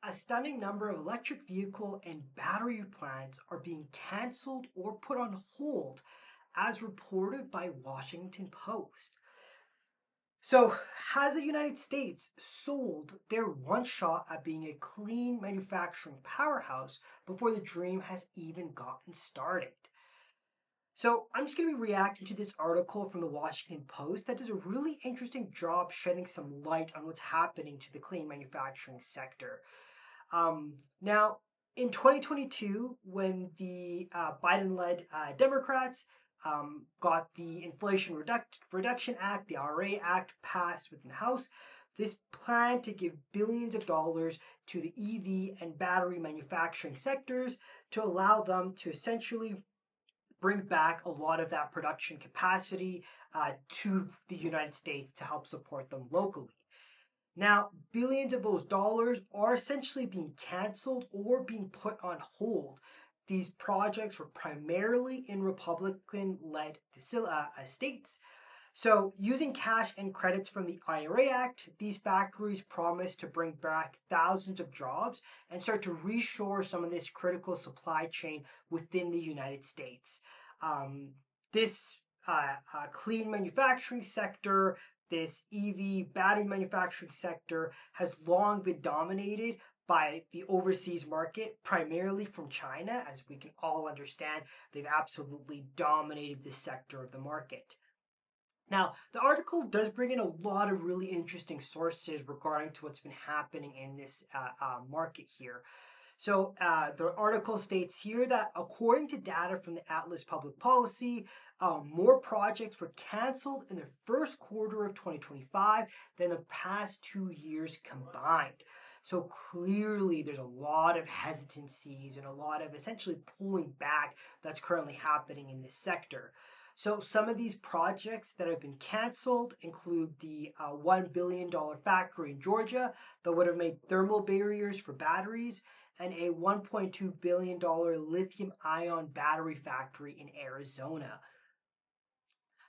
a stunning number of electric vehicle and battery plants are being canceled or put on hold, as reported by Washington Post. So, has the United States sold their one shot at being a clean manufacturing powerhouse before the dream has even gotten started? So, I'm just going to be reacting to this article from the Washington Post that does a really interesting job shedding some light on what's happening to the clean manufacturing sector. Now, in 2022, when the Biden led Democrats got the Reduction Act, the IRA Act, passed within the House, this plan to give billions of dollars to the EV and battery manufacturing sectors to allow them to essentially bring back a lot of that production capacity to the United States to help support them locally. Now, billions of those dollars are essentially being canceled or being put on hold. These projects were primarily in Republican led states. So, using cash and credits from the IRA Act, these factories promise to bring back thousands of jobs and start to reshore some of this critical supply chain within the United States. This clean manufacturing sector, this EV battery manufacturing sector has long been dominated by the overseas market, primarily from China. As we can all understand, they've absolutely dominated this sector of the market. Now, the article does bring in a lot of really interesting sources regarding to what's been happening in this market here. So the article states here that according to data from the Atlas Public Policy, more projects were canceled in the first quarter of 2025 than the past 2 years combined. So clearly there's a lot of hesitancies and a lot of essentially pulling back that's currently happening in this sector. So some of these projects that have been canceled include the $1 billion factory in Georgia that would have made thermal barriers for batteries, and a $1.2 billion lithium-ion battery factory in Arizona.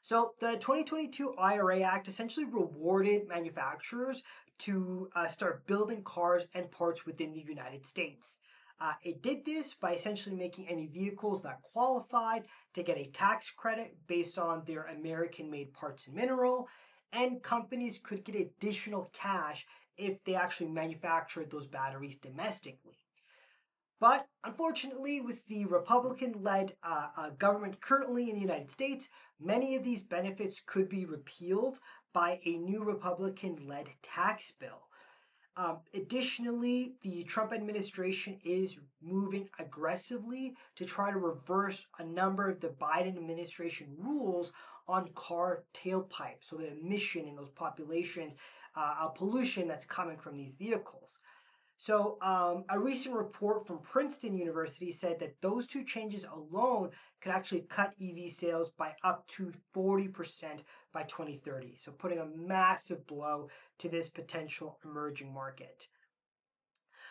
So the 2022 IRA Act essentially rewarded manufacturers to start building cars and parts within the United States. It did this by essentially making any vehicles that qualified to get a tax credit based on their American-made parts and mineral, and companies could get additional cash if they actually manufactured those batteries domestically. But unfortunately, with the Republican-led government currently in the United States, many of these benefits could be repealed by a new Republican-led tax bill. Additionally, the Trump administration is moving aggressively to try to reverse a number of the Biden administration rules on car tailpipes, so the emission in those populations, pollution that's coming from these vehicles. So a recent report from Princeton University said that those two changes alone could actually cut EV sales by up to 40% by 2030. So putting a massive blow to this potential emerging market.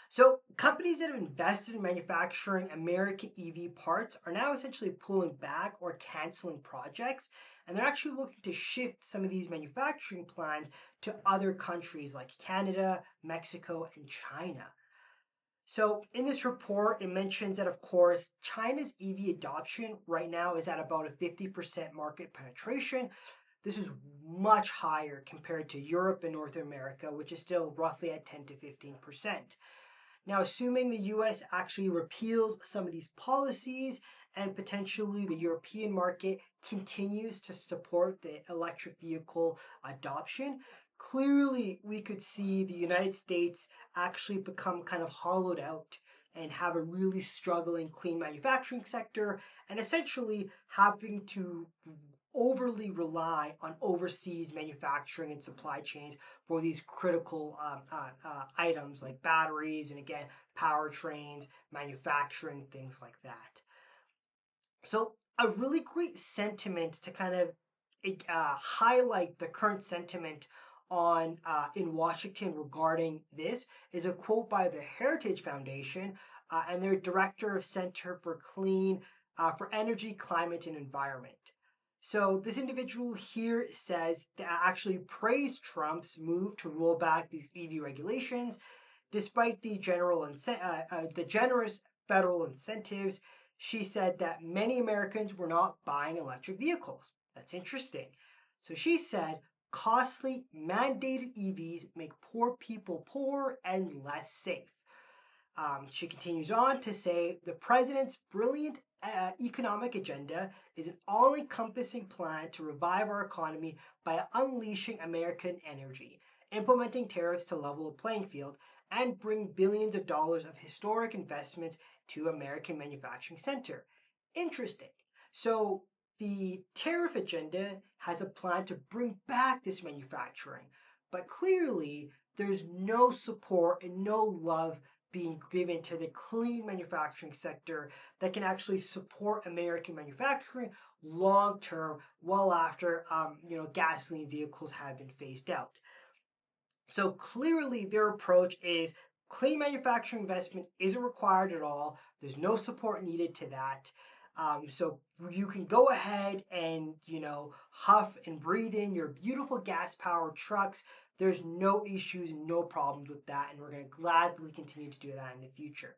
So companies that have invested in manufacturing American EV parts are now essentially pulling back or canceling projects, and they're actually looking to shift some of these manufacturing plants to other countries like Canada, Mexico, and China. So in this report, it mentions that, of course, China's EV adoption right now is at about a 50% market penetration. This is much higher compared to Europe and North America, which is still roughly at 10 to 15%. Now, assuming the US actually repeals some of these policies and potentially the European market continues to support the electric vehicle adoption, clearly we could see the United States actually become kind of hollowed out and have a really struggling clean manufacturing sector and essentially having to overly rely on overseas manufacturing and supply chains for these critical items like batteries and, again, powertrains, manufacturing, things like that. So a really great sentiment to kind of highlight the current sentiment on in Washington regarding this is a quote by the Heritage Foundation and their director of Center for for Energy, Climate, and Environment. So this individual here says that actually praised Trump's move to roll back these EV regulations, despite the generous federal incentives, she said that many Americans were not buying electric vehicles. That's interesting. So she said, costly mandated EVs make poor people poorer and less safe. She continues on to say the president's brilliant economic agenda is an all encompassing plan to revive our economy by unleashing American energy, implementing tariffs to level the playing field, and bring billions of dollars of historic investments to American manufacturing center. Interesting. So the tariff agenda has a plan to bring back this manufacturing, but clearly there's no support and no love being given to the clean manufacturing sector that can actually support American manufacturing long term, well after gasoline vehicles have been phased out. So clearly, their approach is clean manufacturing investment isn't required at all. There's no support needed to that. So you can go ahead and huff and breathe in your beautiful gas-powered trucks. There's no issues and no problems with that, and we're going to gladly continue to do that in the future.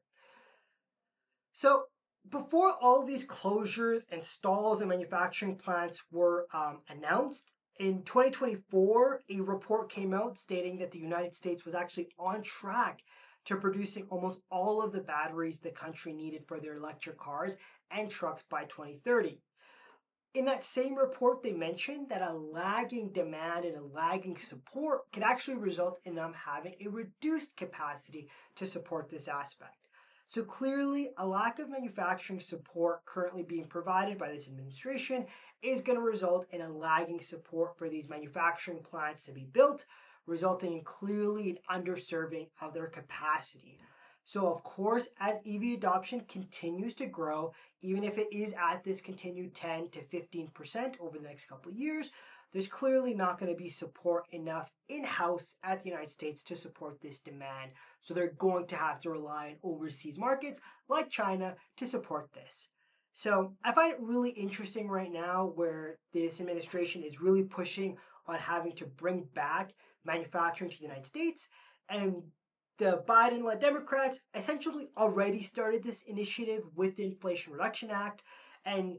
So before all these closures and stalls in manufacturing plants were announced, in 2024, a report came out stating that the United States was actually on track to producing almost all of the batteries the country needed for their electric cars and trucks by 2030. In that same report, they mentioned that a lagging demand and a lagging support could actually result in them having a reduced capacity to support this aspect. So clearly, a lack of manufacturing support currently being provided by this administration is going to result in a lagging support for these manufacturing plants to be built, resulting in clearly an underserving of their capacity. So of course, as EV adoption continues to grow, even if it is at this continued 10 to 15% over the next couple of years, there's clearly not going to be support enough in-house at the United States to support this demand. So they're going to have to rely on overseas markets like China to support this. So I find it really interesting right now where this administration is really pushing on having to bring back manufacturing to the United States, and the Biden-led Democrats essentially already started this initiative with the Inflation Reduction Act, and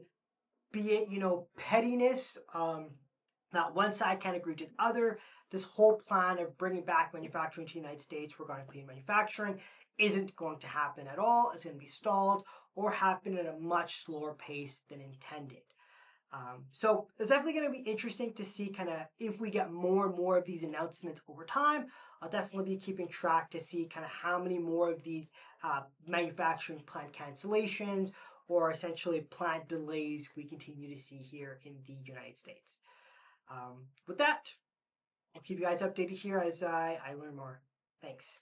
be it, pettiness, not one side can't agree to the other, this whole plan of bringing back manufacturing to the United States regarding clean manufacturing isn't going to happen at all. It's going to be stalled or happen at a much slower pace than intended. So it's definitely going to be interesting to see kind of if we get more and more of these announcements over time. I'll definitely be keeping track to see kind of how many more of these manufacturing plant cancellations or essentially plant delays we continue to see here in the United States. With that, I'll keep you guys updated here as I learn more. Thanks.